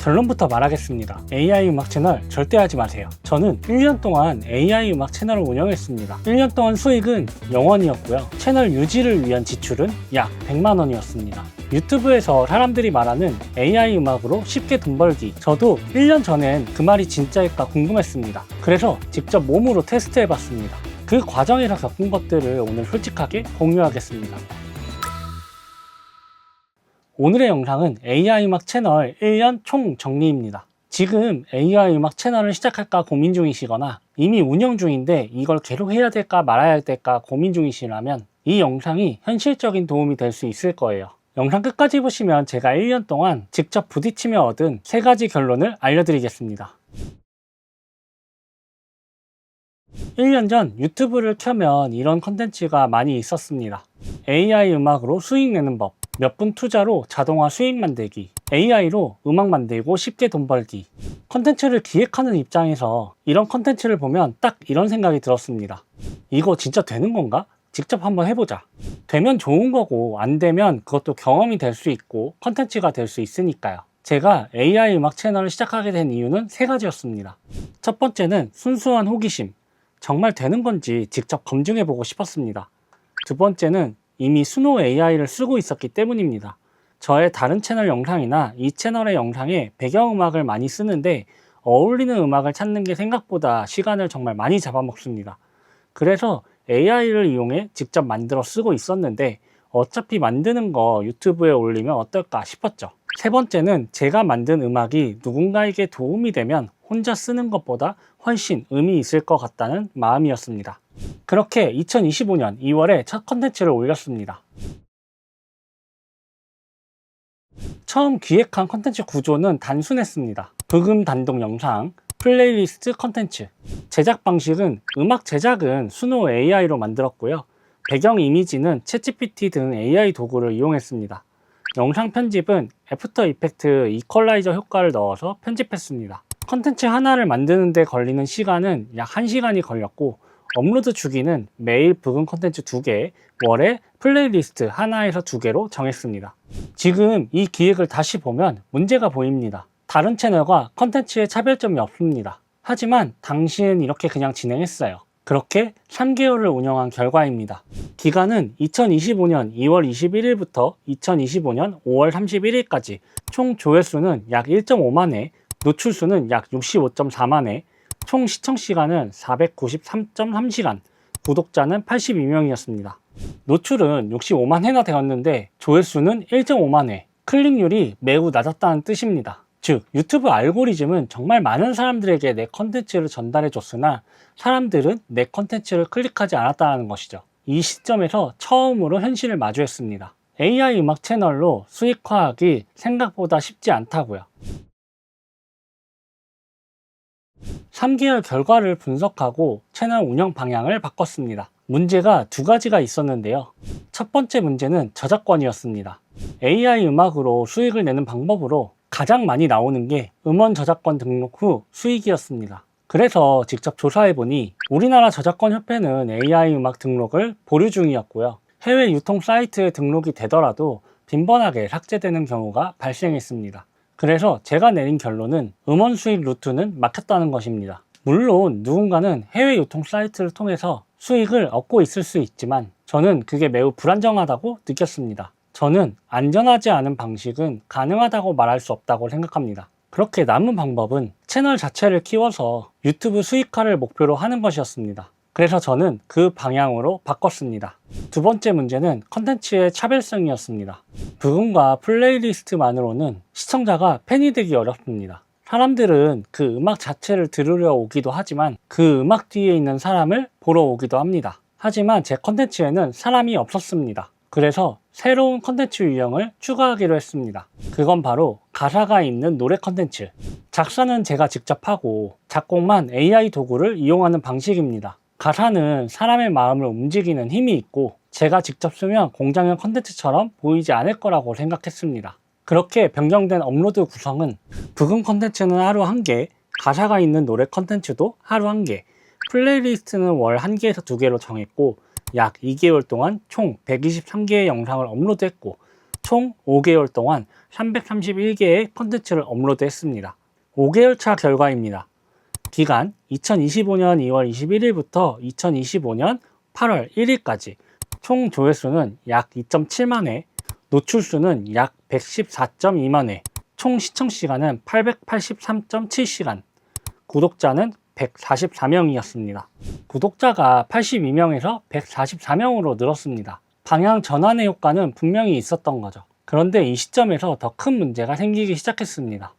결론부터 말하겠습니다. AI 음악 채널 절대 하지 마세요. 저는 1년 동안 AI 음악 채널을 운영했습니다. 1년 동안 수익은 0원이었고요. 채널 유지를 위한 지출은 약 100만 원이었습니다. 유튜브에서 사람들이 말하는 AI 음악으로 쉽게 돈 벌기, 저도 1년 전엔 그 말이 진짜일까 궁금했습니다. 그래서 직접 몸으로 테스트해봤습니다. 그 과정에서 겪은 것들을 오늘 솔직하게 공유하겠습니다. 오늘의 영상은 AI 음악 채널 1년 총 정리입니다. 지금 AI 음악 채널을 시작할까 고민 중이시거나 이미 운영 중인데 이걸 계속 해야 될까 말아야 될까 고민 중이시라면 이 영상이 현실적인 도움이 될 수 있을 거예요. 영상 끝까지 보시면 제가 1년 동안 직접 부딪히며 얻은 3가지 결론을 알려드리겠습니다. 1년 전 유튜브를 켜면 이런 컨텐츠가 많이 있었습니다. AI 음악으로 수익 내는 법, 몇 분 투자로 자동화 수익 만들기, AI로 음악 만들고 쉽게 돈 벌기. 컨텐츠를 기획하는 입장에서 이런 컨텐츠를 보면 딱 이런 생각이 들었습니다. 이거 진짜 되는 건가? 직접 한번 해보자. 되면 좋은 거고 안 되면 그것도 경험이 될 수 있고 컨텐츠가 될 수 있으니까요. 제가 AI 음악 채널을 시작하게 된 이유는 3가지였습니다. 첫 번째는 순수한 호기심. 정말 되는 건지 직접 검증해보고 싶었습니다. 두 번째는 이미 수노 AI를 쓰고 있었기 때문입니다. 저의 다른 채널 영상이나 이 채널의 영상에 배경음악을 많이 쓰는데 어울리는 음악을 찾는 게 생각보다 시간을 정말 많이 잡아먹습니다. 그래서 AI를 이용해 직접 만들어 쓰고 있었는데 어차피 만드는 거 유튜브에 올리면 어떨까 싶었죠. 세 번째는 제가 만든 음악이 누군가에게 도움이 되면 혼자 쓰는 것보다 훨씬 의미 있을 것 같다는 마음이었습니다. 그렇게 2025년 2월에 첫 컨텐츠를 올렸습니다. 처음 기획한 컨텐츠 구조는 단순했습니다. 부금 단독 영상, 플레이리스트 컨텐츠. 제작 방식은 음악 제작은 수노 AI로 만들었고요. 배경 이미지는 챗GPT 등 AI 도구를 이용했습니다. 영상 편집은 애프터 이펙트 이퀄라이저 효과를 넣어서 편집했습니다. 컨텐츠 하나를 만드는 데 걸리는 시간은 약 1시간이 걸렸고 업로드 주기는 매일 부금 컨텐츠 2개, 월에 플레이리스트 하나에서 2개로 정했습니다. 지금 이 기획을 다시 보면 문제가 보입니다. 다른 채널과 컨텐츠의 차별점이 없습니다. 하지만 당시엔 이렇게 그냥 진행했어요. 그렇게 3개월을 운영한 결과입니다. 기간은 2025년 2월 21일부터 2025년 5월 31일까지 총 조회수는 약 1.5만 회, 노출수는 약 65.4만 회, 총 시청시간은 493.3시간, 구독자는 82명이었습니다. 노출은 65만 회나 되었는데 조회수는 1.5만 회, 클릭률이 매우 낮았다는 뜻입니다. 즉, 유튜브 알고리즘은 정말 많은 사람들에게 내 컨텐츠를 전달해 줬으나 사람들은 내 컨텐츠를 클릭하지 않았다는 것이죠. 이 시점에서 처음으로 현실을 마주했습니다. AI 음악 채널로 수익화하기 생각보다 쉽지 않다고요. 3개월 결과를 분석하고 채널 운영 방향을 바꿨습니다. 문제가 2가지가 있었는데요. 첫 번째 문제는 저작권이었습니다. AI 음악으로 수익을 내는 방법으로 가장 많이 나오는 게 음원 저작권 등록 후 수익이었습니다. 그래서 직접 조사해보니 우리나라 저작권협회는 AI 음악 등록을 보류 중이었고요. 해외 유통 사이트에 등록이 되더라도 빈번하게 삭제되는 경우가 발생했습니다. 그래서 제가 내린 결론은 음원 수익 루트는 막혔다는 것입니다. 물론 누군가는 해외 유통 사이트를 통해서 수익을 얻고 있을 수 있지만 저는 그게 매우 불안정하다고 느꼈습니다. 저는 안전하지 않은 방식은 가능하다고 말할 수 없다고 생각합니다. 그렇게 남은 방법은 채널 자체를 키워서 유튜브 수익화를 목표로 하는 것이었습니다. 그래서 저는 그 방향으로 바꿨습니다. 두 번째 문제는 컨텐츠의 차별성이었습니다. 부금과 플레이리스트만으로는 시청자가 팬이 되기 어렵습니다. 사람들은 그 음악 자체를 들으려 오기도 하지만 그 음악 뒤에 있는 사람을 보러 오기도 합니다. 하지만 제 컨텐츠에는 사람이 없었습니다. 그래서 새로운 컨텐츠 유형을 추가하기로 했습니다. 그건 바로 가사가 있는 노래 컨텐츠. 작사는 제가 직접 하고 작곡만 AI 도구를 이용하는 방식입니다. 가사는 사람의 마음을 움직이는 힘이 있고 제가 직접 쓰면 공장형 컨텐츠처럼 보이지 않을 거라고 생각했습니다. 그렇게 변경된 업로드 구성은 부금 컨텐츠는 하루 1개, 가사가 있는 노래 컨텐츠도 하루 1개, 플레이리스트는 월 1개에서 2개로 정했고 약 2개월 동안 총 123개의 영상을 업로드했고 총 5개월 동안 331개의 컨텐츠를 업로드했습니다. 5개월 차 결과입니다. 기간 2025년 2월 21일부터 2025년 8월 1일까지 총 조회수는 약 2.7만 회, 노출수는 약 114.2만 회, 총 시청시간은 883.7시간, 구독자는 144명이었습니다. 구독자가 82명에서 144명으로 늘었습니다. 방향 전환의 효과는 분명히 있었던 거죠. 그런데 이 시점에서 더 큰 문제가 생기기 시작했습니다.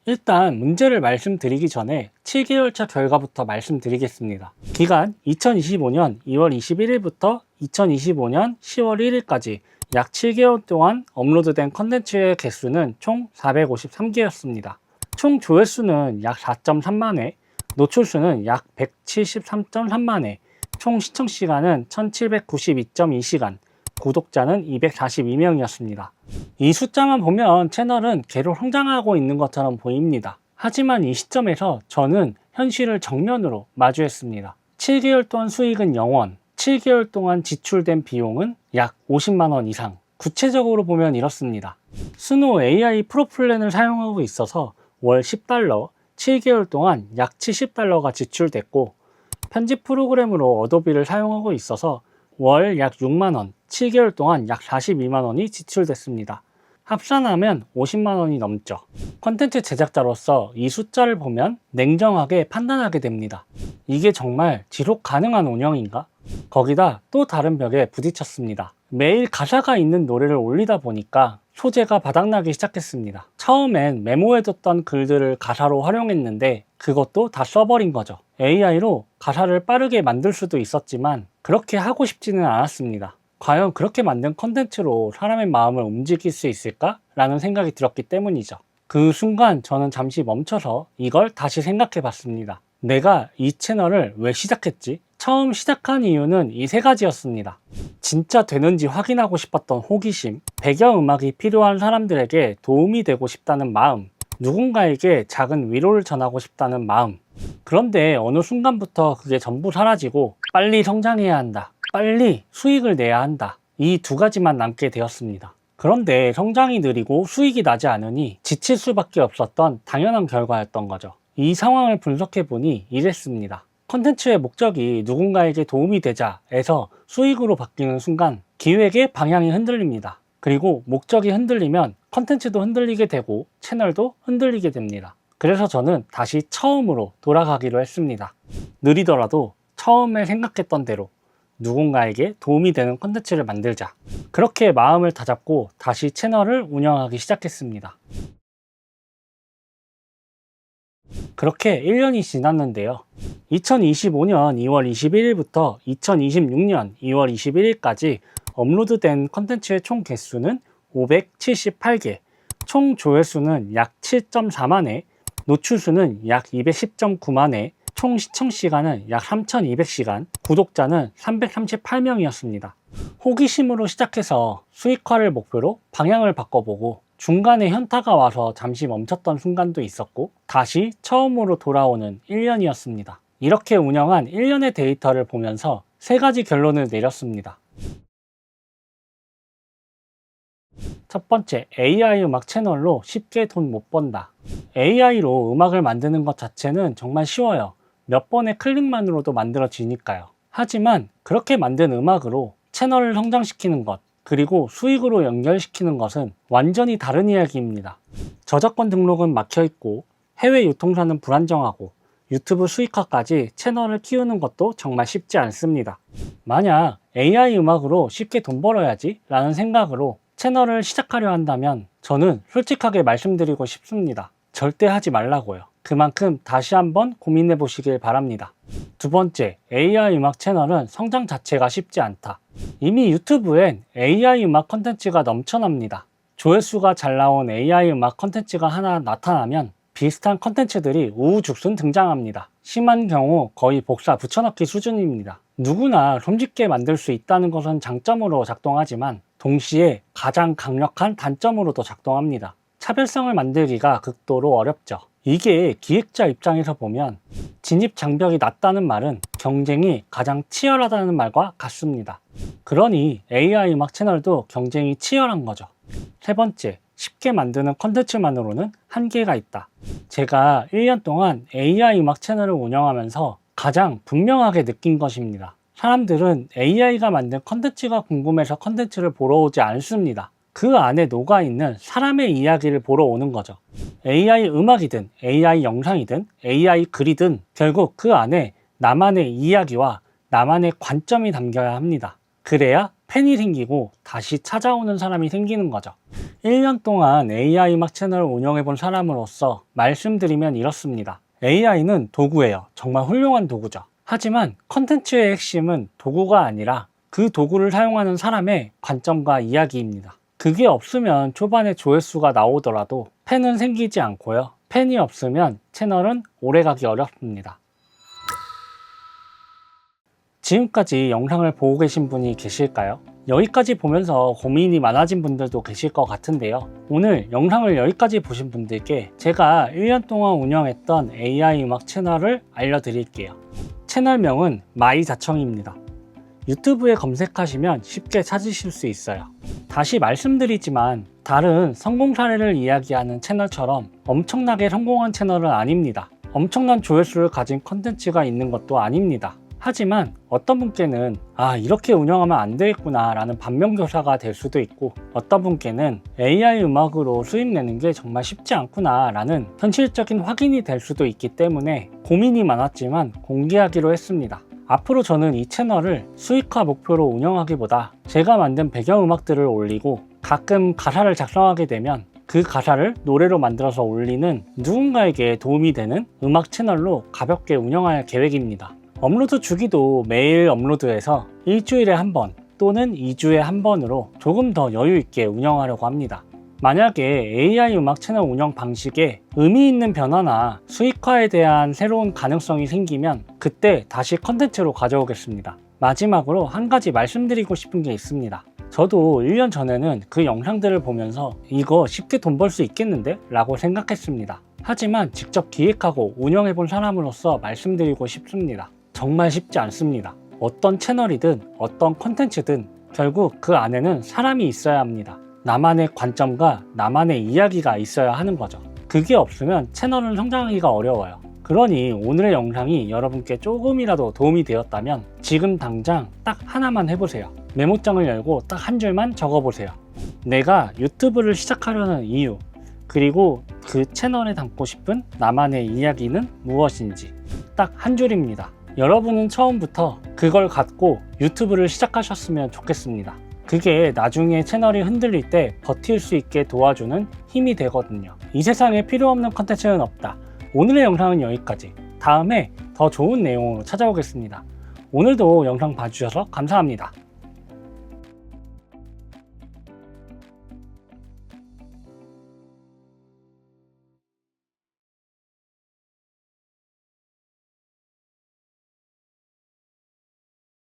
일단 문제를 말씀드리기 전에 7개월 차 결과부터 말씀드리겠습니다. 기간 2025년 2월 21일부터 2025년 10월 1일까지 약 7개월 동안 업로드된 컨텐츠의 개수는 총 453개였습니다. 총 조회수는 약 4.3만 회, 노출수는 약 173.3만 회, 총 시청시간은 1792.2시간, 구독자는 242명이었습니다. 이 숫자만 보면 채널은 계속 성장하고 있는 것처럼 보입니다. 하지만 이 시점에서 저는 현실을 정면으로 마주했습니다. 7개월 동안 수익은 0원, 7개월 동안 지출된 비용은 약 50만 원 이상. 구체적으로 보면 이렇습니다. 스노우 AI 프로 플랜을 사용하고 있어서 월 10달러, 7개월 동안 약 70달러가 지출됐고, 편집 프로그램으로 어도비를 사용하고 있어서 월 약 6만원, 7개월 동안 약 42만원이 지출됐습니다. 합산하면 50만원이 넘죠. 컨텐츠 제작자로서 이 숫자를 보면 냉정하게 판단하게 됩니다. 이게 정말 지속 가능한 운영인가? 거기다 또 다른 벽에 부딪혔습니다. 매일 가사가 있는 노래를 올리다 보니까 소재가 바닥나기 시작했습니다. 처음엔 메모해뒀던 글들을 가사로 활용했는데 그것도 다 써버린 거죠. AI로 가사를 빠르게 만들 수도 있었지만 그렇게 하고 싶지는 않았습니다. 과연 그렇게 만든 컨텐츠로 사람의 마음을 움직일 수 있을까? 라는 생각이 들었기 때문이죠. 그 순간 저는 잠시 멈춰서 이걸 다시 생각해 봤습니다. 내가 이 채널을 왜 시작했지? 처음 시작한 이유는 이 세 가지였습니다. 진짜 되는지 확인하고 싶었던 호기심, 배경음악이 필요한 사람들에게 도움이 되고 싶다는 마음, 누군가에게 작은 위로를 전하고 싶다는 마음. 그런데 어느 순간부터 그게 전부 사라지고 빨리 성장해야 한다, 빨리 수익을 내야 한다, 이 두 가지만 남게 되었습니다. 그런데 성장이 느리고 수익이 나지 않으니 지칠 수밖에 없었던 당연한 결과였던 거죠. 이 상황을 분석해보니 이랬습니다. 컨텐츠의 목적이 누군가에게 도움이 되자에서 수익으로 바뀌는 순간 기획의 방향이 흔들립니다. 그리고 목적이 흔들리면 컨텐츠도 흔들리게 되고 채널도 흔들리게 됩니다. 그래서 저는 다시 처음으로 돌아가기로 했습니다. 느리더라도 처음에 생각했던 대로 누군가에게 도움이 되는 컨텐츠를 만들자. 그렇게 마음을 다잡고 다시 채널을 운영하기 시작했습니다. 그렇게 1년이 지났는데요. 2025년 2월 21일부터 2026년 2월 21일까지 업로드된 컨텐츠의 총 개수는 578개, 총 조회수는 약 7.4만 회, 노출수는 약 210.9만 회, 총 시청시간은 약 3200시간, 구독자는 338명이었습니다. 호기심으로 시작해서 수익화를 목표로 방향을 바꿔보고 중간에 현타가 와서 잠시 멈췄던 순간도 있었고 다시 처음으로 돌아오는 1년이었습니다. 이렇게 운영한 1년의 데이터를 보면서 세 가지 결론을 내렸습니다. 첫 번째, AI 음악 채널로 쉽게 돈 못 번다. AI로 음악을 만드는 것 자체는 정말 쉬워요. 몇 번의 클릭만으로도 만들어지니까요. 하지만 그렇게 만든 음악으로 채널을 성장시키는 것, 그리고 수익으로 연결시키는 것은 완전히 다른 이야기입니다. 저작권 등록은 막혀있고 해외 유통사는 불안정하고 유튜브 수익화까지 채널을 키우는 것도 정말 쉽지 않습니다. 만약 AI 음악으로 쉽게 돈 벌어야지 라는 생각으로 채널을 시작하려 한다면 저는 솔직하게 말씀드리고 싶습니다. 절대 하지 말라고요. 그만큼 다시 한번 고민해 보시길 바랍니다. 두 번째, AI 음악 채널은 성장 자체가 쉽지 않다. 이미 유튜브엔 AI 음악 컨텐츠가 넘쳐납니다. 조회수가 잘 나온 AI 음악 컨텐츠가 하나 나타나면 비슷한 컨텐츠들이 우후죽순 등장합니다. 심한 경우 거의 복사 붙여넣기 수준입니다. 누구나 손쉽게 만들 수 있다는 것은 장점으로 작동하지만 동시에 가장 강력한 단점으로도 작동합니다. 차별성을 만들기가 극도로 어렵죠. 이게 기획자 입장에서 보면 진입 장벽이 낮다는 말은 경쟁이 가장 치열하다는 말과 같습니다. 그러니 AI 음악 채널도 경쟁이 치열한 거죠. 세 번째, 쉽게 만드는 컨텐츠만으로는 한계가 있다. 제가 1년 동안 AI 음악 채널을 운영하면서 가장 분명하게 느낀 것입니다. 사람들은 AI가 만든 컨텐츠가 궁금해서 컨텐츠를 보러 오지 않습니다. 그 안에 녹아있는 사람의 이야기를 보러 오는 거죠. AI 음악이든 AI 영상이든 AI 글이든 결국 그 안에 나만의 이야기와 나만의 관점이 담겨야 합니다. 그래야 팬이 생기고 다시 찾아오는 사람이 생기는 거죠. 1년 동안 AI 음악 채널을 운영해 본 사람으로서 말씀드리면 이렇습니다. AI는 도구예요. 정말 훌륭한 도구죠. 하지만 컨텐츠의 핵심은 도구가 아니라 그 도구를 사용하는 사람의 관점과 이야기입니다. 그게 없으면 초반에 조회수가 나오더라도 팬은 생기지 않고요. 팬이 없으면 채널은 오래가기 어렵습니다. 지금까지 영상을 보고 계신 분이 계실까요? 여기까지 보면서 고민이 많아진 분들도 계실 것 같은데요. 오늘 영상을 여기까지 보신 분들께 제가 1년 동안 운영했던 AI 음악 채널을 알려드릴게요. 채널명은 마이자청입니다. 유튜브에 검색하시면 쉽게 찾으실 수 있어요. 다시 말씀드리지만 다른 성공 사례를 이야기하는 채널처럼 엄청나게 성공한 채널은 아닙니다. 엄청난 조회수를 가진 컨텐츠가 있는 것도 아닙니다. 하지만 어떤 분께는 이렇게 운영하면 안 되겠구나 라는 반면교사가 될 수도 있고, 어떤 분께는 AI 음악으로 수입 내는 게 정말 쉽지 않구나 라는 현실적인 확인이 될 수도 있기 때문에 고민이 많았지만 공개하기로 했습니다. 앞으로 저는 이 채널을 수익화 목표로 운영하기보다 제가 만든 배경음악들을 올리고 가끔 가사를 작성하게 되면 그 가사를 노래로 만들어서 올리는 누군가에게 도움이 되는 음악 채널로 가볍게 운영할 계획입니다. 업로드 주기도 매일 업로드해서 일주일에 한 번 또는 2주에 한 번으로 조금 더 여유 있게 운영하려고 합니다. 만약에 AI 음악 채널 운영 방식에 의미 있는 변화나 수익화에 대한 새로운 가능성이 생기면 그때 다시 컨텐츠로 가져오겠습니다. 마지막으로 한 가지 말씀드리고 싶은 게 있습니다. 저도 1년 전에는 그 영상들을 보면서 이거 쉽게 돈 벌 수 있겠는데? 라고 생각했습니다. 하지만 직접 기획하고 운영해본 사람으로서 말씀드리고 싶습니다. 정말 쉽지 않습니다. 어떤 채널이든 어떤 컨텐츠든 결국 그 안에는 사람이 있어야 합니다. 나만의 관점과 나만의 이야기가 있어야 하는 거죠. 그게 없으면 채널은 성장하기가 어려워요. 그러니 오늘의 영상이 여러분께 조금이라도 도움이 되었다면 지금 당장 딱 하나만 해보세요. 메모장을 열고 딱 한 줄만 적어보세요. 내가 유튜브를 시작하려는 이유, 그리고 그 채널에 담고 싶은 나만의 이야기는 무엇인지 딱 한 줄입니다. 여러분은 처음부터 그걸 갖고 유튜브를 시작하셨으면 좋겠습니다. 그게 나중에 채널이 흔들릴 때 버틸 수 있게 도와주는 힘이 되거든요. 이 세상에 필요 없는 컨텐츠는 없다. 오늘의 영상은 여기까지. 다음에 더 좋은 내용으로 찾아오겠습니다. 오늘도 영상 봐주셔서 감사합니다.